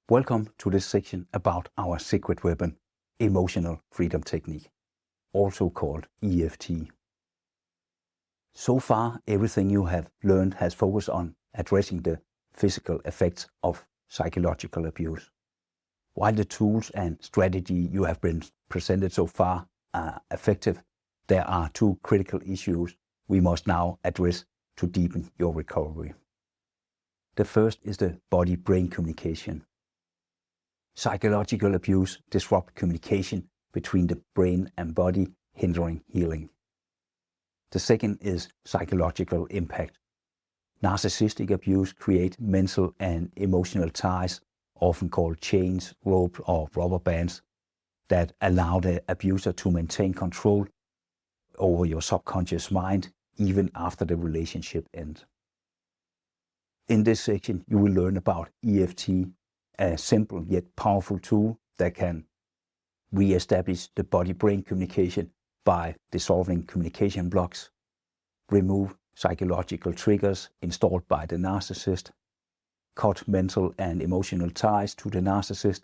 Welcome to this section about our secret weapon, emotional freedom technique, also called EFT. So far, everything you have learned has focused on addressing the physical effects of psychological abuse. While the tools and strategy you have been presented so far are effective, there are two critical issues we must now address to deepen your recovery. The first is the body-brain communication. Psychological abuse disrupts communication between the brain and body, hindering healing. The second is psychological impact. Narcissistic abuse creates mental and emotional ties, often called chains, ropes, or rubber bands, that allow the abuser to maintain control over your subconscious mind even after the relationship ends. In this section, you will learn about EFT, a simple yet powerful tool that can re-establish the body-brain communication by dissolving communication blocks, remove psychological triggers installed by the narcissist, cut mental and emotional ties to the narcissist,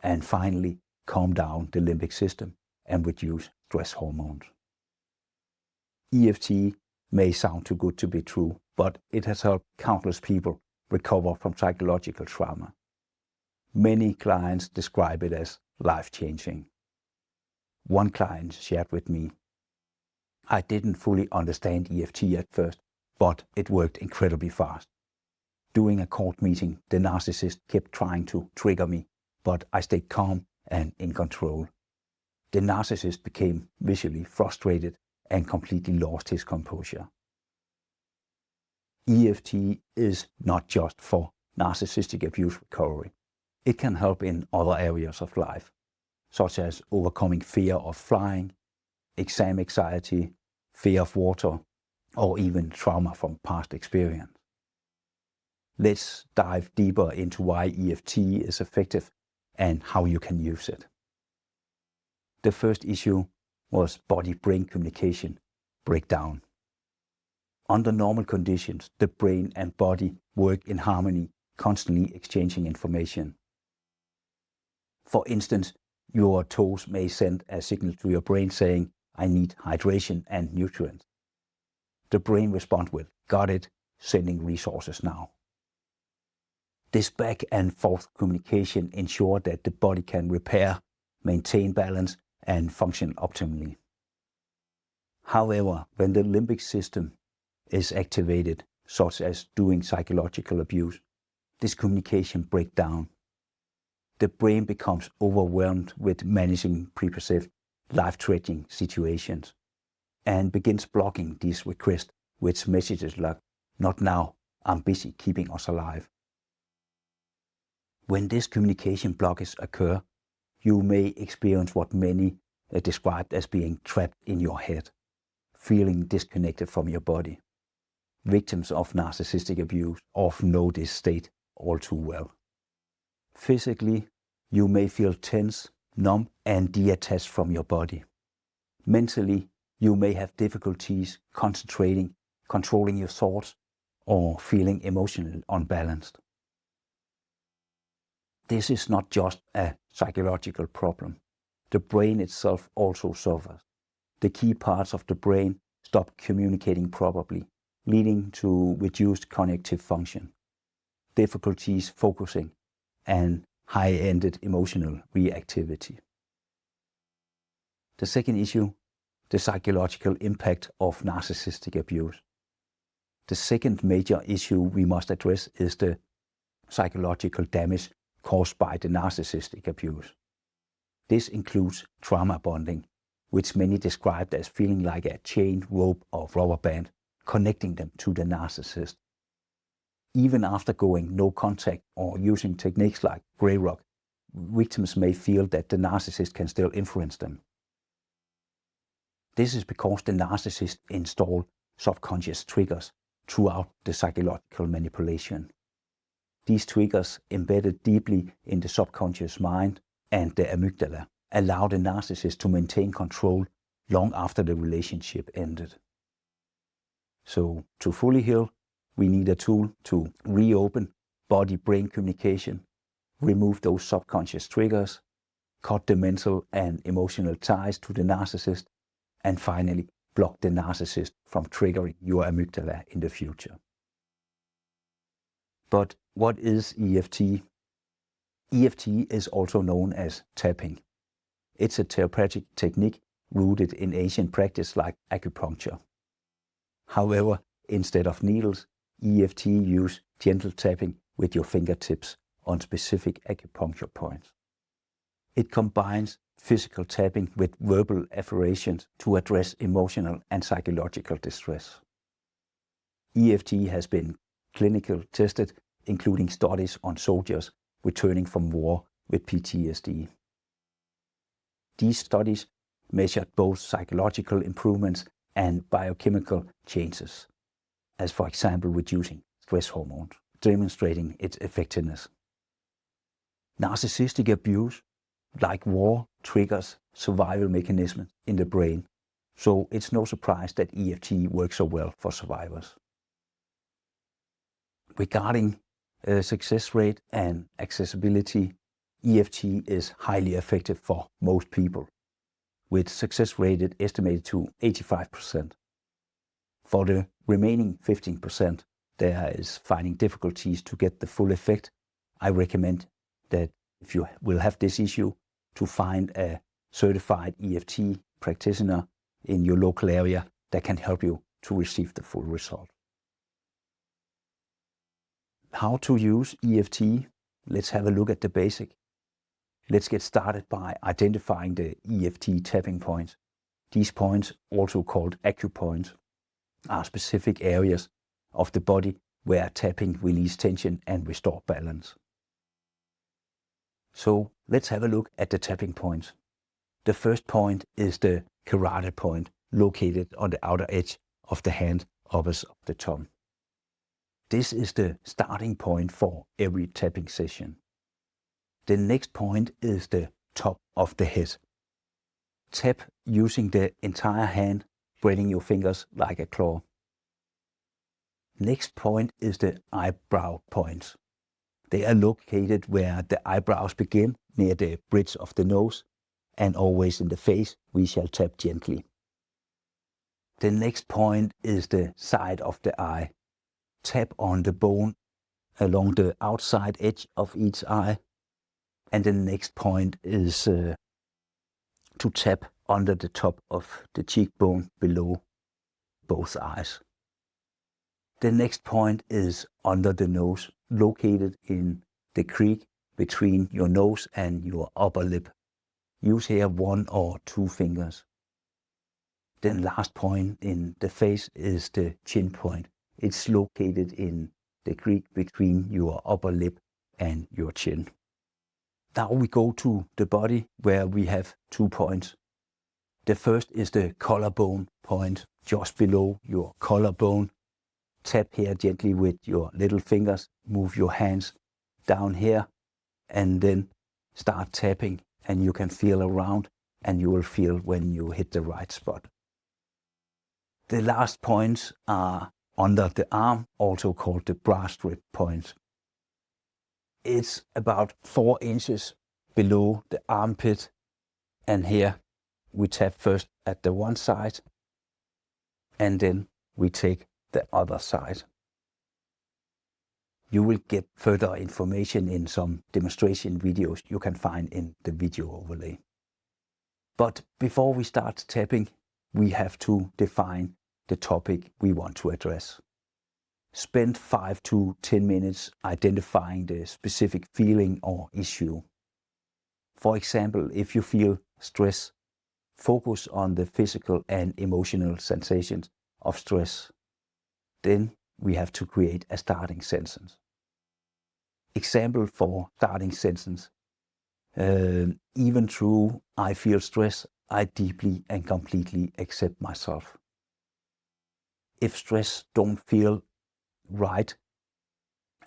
and finally calm down the limbic system and reduce stress hormones. EFT may sound too good to be true, but it has helped countless people recover from psychological trauma. Many clients describe it as life-changing. One client shared with me, "I didn't fully understand EFT at first, but it worked incredibly fast. During a court meeting, the narcissist kept trying to trigger me, but I stayed calm and in control. The narcissist became visually frustrated and completely lost his composure." EFT is not just for narcissistic abuse recovery. It can help in other areas of life, such as overcoming fear of flying, exam anxiety, fear of water, or even trauma from past experience. Let's dive deeper into why EFT is effective and how you can use it. The first issue was body-brain communication breakdown. Under normal conditions, the brain and body work in harmony, constantly exchanging information. For instance, your toes may send a signal to your brain saying, "I need hydration and nutrients." The brain responds with, "Got it, sending resources now." This back and forth communication ensures that the body can repair, maintain balance, and function optimally. However, when the limbic system is activated, such as during psychological abuse, this communication breaks down. The brain becomes overwhelmed with managing pre-perceived life-threatening situations and begins blocking these requests with messages like, "Not now, I'm busy keeping us alive." When this communication blockage occurs, you may experience what many described as being trapped in your head, feeling disconnected from your body. Victims of narcissistic abuse often know this state all too well. Physically, you may feel tense, numb, and detached from your body. Mentally, you may have difficulties concentrating, controlling your thoughts, or feeling emotionally unbalanced. This is not just a psychological problem. The brain itself also suffers. The key parts of the brain stop communicating properly, leading to reduced cognitive function, difficulties focusing, and high-ended emotional reactivity. The second issue, the psychological impact of narcissistic abuse. The second major issue we must address is the psychological damage caused by the narcissistic abuse. This includes trauma bonding, which many described as feeling like a chain, rope, or rubber band connecting them to the narcissist. Even after going no contact or using techniques like gray rock, victims may feel that the narcissist can still influence them. This is because the narcissist installs subconscious triggers throughout the psychological manipulation. These triggers, embedded deeply in the subconscious mind and the amygdala, allow the narcissist to maintain control long after the relationship ended. So, to fully heal, we need a tool to reopen body-brain communication, remove those subconscious triggers, cut the mental and emotional ties to the narcissist, and finally block the narcissist from triggering your amygdala in the future. But what is EFT? EFT is also known as tapping. It's a therapeutic technique rooted in ancient practice like acupuncture. However, instead of needles, EFT use gentle tapping with your fingertips on specific acupuncture points. It combines physical tapping with verbal affirmations to address emotional and psychological distress. EFT has been clinically tested, including studies on soldiers returning from war with PTSD. These studies measured both psychological improvements and biochemical changes, as for example reducing stress hormones, demonstrating its effectiveness. Narcissistic abuse, like war, triggers survival mechanisms in the brain, so it's no surprise that EFT works so well for survivors. Regarding success rate and accessibility, EFT is highly effective for most people, with success rate estimated to 85%. For the remaining 15%, there is finding difficulties to get the full effect. I recommend that if you will have this issue, to find a certified EFT practitioner in your local area that can help you to receive the full result. How to use EFT? Let's have a look at the basic. Let's get started by identifying the EFT tapping points. These points, also called acupoints, are specific areas of the body where tapping releases tension and restore balance. So let's have a look at the tapping points. The first point is the karate point, located on the outer edge of the hand opposite the thumb. This is the starting point for every tapping session. The next point is the top of the head. Tap using the entire hand, spreading your fingers like a claw. Next point is the eyebrow points. They are located where the eyebrows begin, near the bridge of the nose, and always in the face we shall tap gently. The next point is the side of the eye. Tap on the bone along the outside edge of each eye. And the next point is to tap under the top of the cheekbone below both eyes. The next point is under the nose, located in the creek between your nose and your upper lip. Use here 1 or 2 fingers. The last point in the face is the chin point. It's located in the creek between your upper lip and your chin. Now we go to the body where we have 2 points. The first is the collarbone point, just below your collarbone. Tap here gently with your little fingers, move your hands down here, and then start tapping, and you can feel around, and you will feel when you hit the right spot. The last points are under the arm, also called the bra strip point. It's about 4 inches below the armpit, and here we tap first at the one side, and then we take the other side. You will get further information in some demonstration videos you can find in the video overlay. But before we start tapping, we have to define the topic we want to address. Spend 5 to 10 minutes identifying the specific feeling or issue. For example, if you feel stress, focus on the physical and emotional sensations of stress. Then we have to create a starting sentence. Example for starting sentence. Even though I feel stress, I deeply and completely accept myself. If stress don't feel right,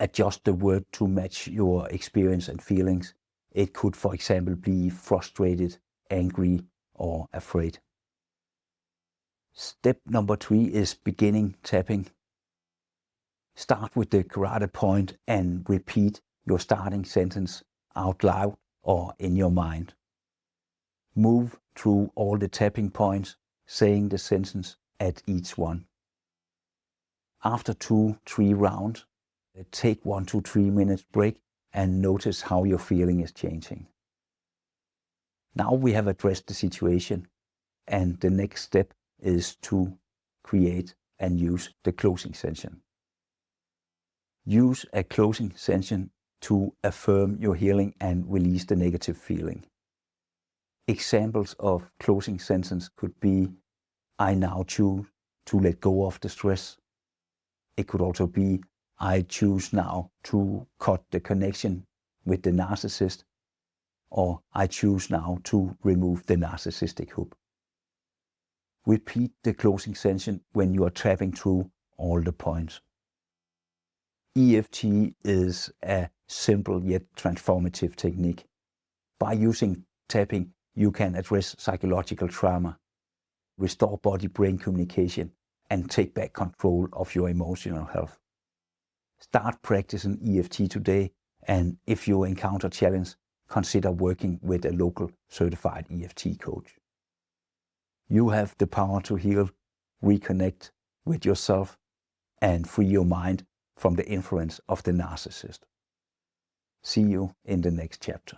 adjust the word to match your experience and feelings. It could, for example, be frustrated, angry, or afraid. Step number 3 is beginning tapping. Start with the karate point and repeat your starting sentence out loud or in your mind. Move through all the tapping points, saying the sentence at each one. After 2-3 rounds, take 1 to 3 minutes break and notice how your feeling is changing. Now we have addressed the situation, and the next step is to create and use the closing session. Use a closing session to affirm your healing and release the negative feeling. Examples of closing sentence could be, I now choose to let go of the stress. It could also be, I choose now to cut the connection with the narcissist, or I choose now to remove the narcissistic hook. Repeat the closing session when you are tapping through all the points. EFT is a simple yet transformative technique. By using tapping, you can address psychological trauma, restore body-brain communication, and take back control of your emotional health. Start practicing EFT today, and if you encounter challenge, consider working with a local certified EFT coach. You have the power to heal, reconnect with yourself, and free your mind from the influence of the narcissist. See you in the next chapter.